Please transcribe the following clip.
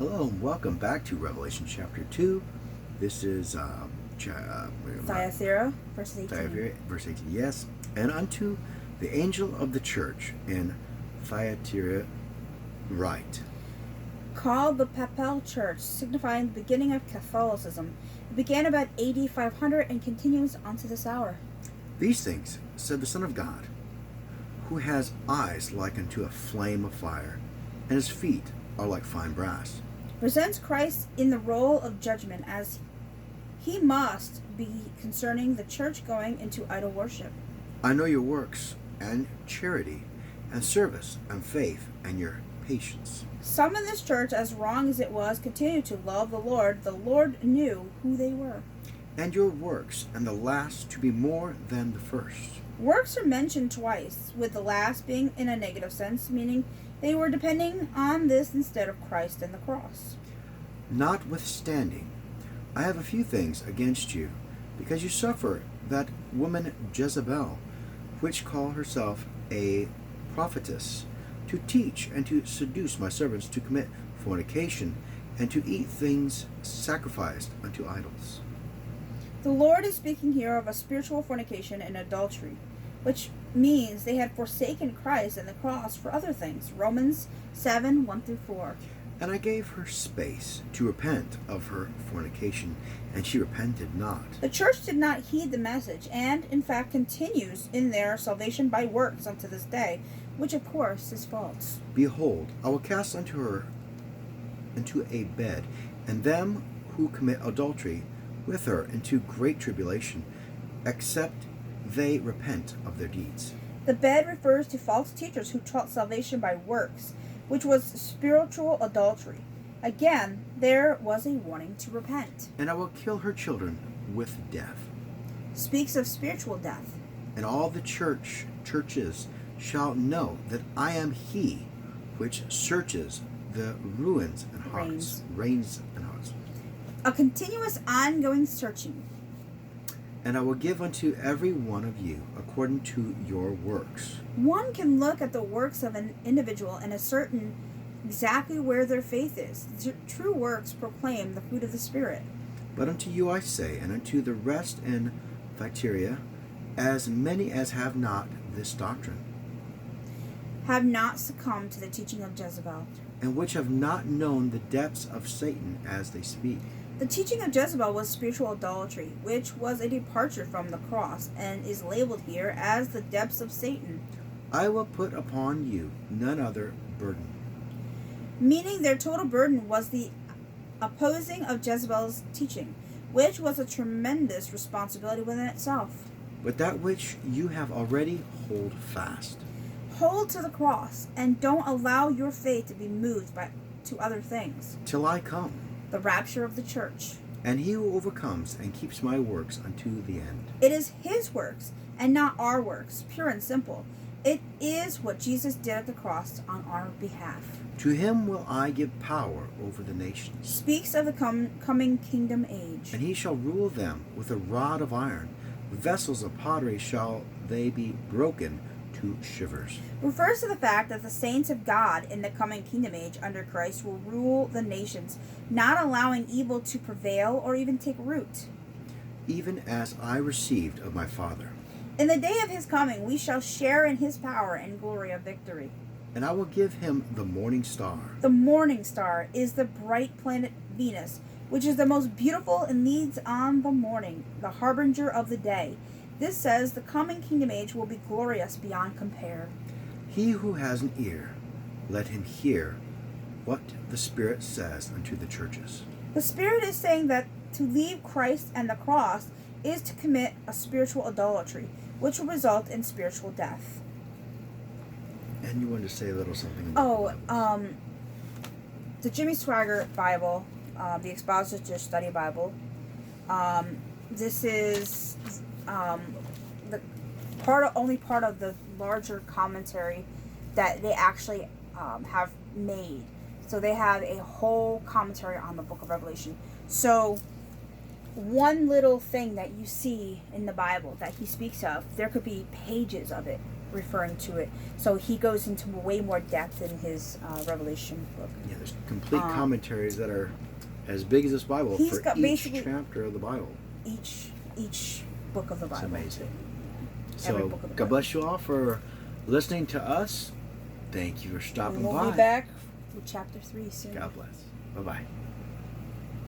Hello and welcome back to Revelation chapter 2. This is Thyatira, verse 18. Thyatira, verse 18, yes. And unto the angel of the church in Thyatira write. Called the Papal Church, signifying the beginning of Catholicism. It began about AD 500 and continues unto this hour. These things said the Son of God, who has eyes like unto a flame of fire, and his feet are like fine brass. Presents Christ in the role of judgment, as he must be concerning the church going into idol worship. I know your works, and charity, and service, and faith, and your patience. Some in this church, as wrong as it was, continued to love the Lord. The Lord knew who they were. And your works, and the last to be more than the first. Works are mentioned twice, with the last being in a negative sense, meaning they were depending on this instead of Christ and the cross. Notwithstanding, I have a few things against you, because you suffer that woman Jezebel, which call herself a prophetess, to teach and to seduce my servants to commit fornication, and to eat things sacrificed unto idols. The Lord is speaking here of a spiritual fornication and adultery, which means they had forsaken Christ and the cross for other things. Romans 7, 1-4. And I gave her space to repent of her fornication, and she repented not. The church did not heed the message, and in fact continues in their salvation by works unto this day, which of course is false. Behold, I will cast unto her into a bed, and them who commit adultery with her into great tribulation, except they repent of their deeds. The bed refers to false teachers who taught salvation by works, which was spiritual adultery. Again, there was a warning to repent. And I will kill her children with death. Speaks of spiritual death. And all the churches shall know that I am he which searches the ruins and hearts. Reins and hearts. A continuous ongoing searching. And I will give unto every one of you according to your works. One can look at the works of an individual and ascertain exactly where their faith is. True works proclaim the fruit of the Spirit. But unto you I say, and unto the rest in Thyatira, as many as have not this doctrine, have not succumbed to the teaching of Jezebel, and which have not known the depths of Satan as they speak. The teaching of Jezebel was spiritual adultery, which was a departure from the cross, and is labeled here as the depths of Satan. I will put upon you none other burden. Meaning their total burden was the opposing of Jezebel's teaching, which was a tremendous responsibility within itself. But that which you have already hold fast. Hold to the cross, and don't allow your faith to be moved to other things. Till I come. The rapture of the church. And he who overcomes and keeps my works unto the end. It is his works, and not our works, pure and simple. It is what Jesus did at the cross on our behalf. To him will I give power over the nations. Speaks of the coming kingdom age. And he shall rule them with a rod of iron. Vessels of pottery shall they be broken to shivers. Refers to the fact that the saints of God in the coming kingdom age under Christ will rule the nations, not allowing evil to prevail or even take root. Even as I received of my Father. In the day of his coming, we shall share in his power and glory of victory. And I will give him the morning star. The morning star is the bright planet Venus, which is the most beautiful and leads on the morning, the harbinger of the day. This says the coming kingdom age will be glorious beyond compare. He who has an ear, let him hear what the Spirit says unto the churches. The Spirit is saying that to leave Christ and the cross is to commit a spiritual idolatry, which will result in spiritual death. And you wanted to say a little something about the Jimmy Swaggart Bible, the Expositor Study Bible. This is the only part of the larger commentary that they actually have made. So they have a whole commentary on the book of Revelation. So one little thing that you see in the Bible that he speaks of, there could be pages of it. referring to it. So he goes into way more depth in his Revelation book. Yeah, there's complete commentaries that are as big as this Bible He's for got each chapter of the Bible. Each book of the Bible. It's amazing. Every So, book of the God Bible. bless you all for listening to us. Thank you for stopping We'll by. be back with chapter 3 soon. God bless. Bye-bye.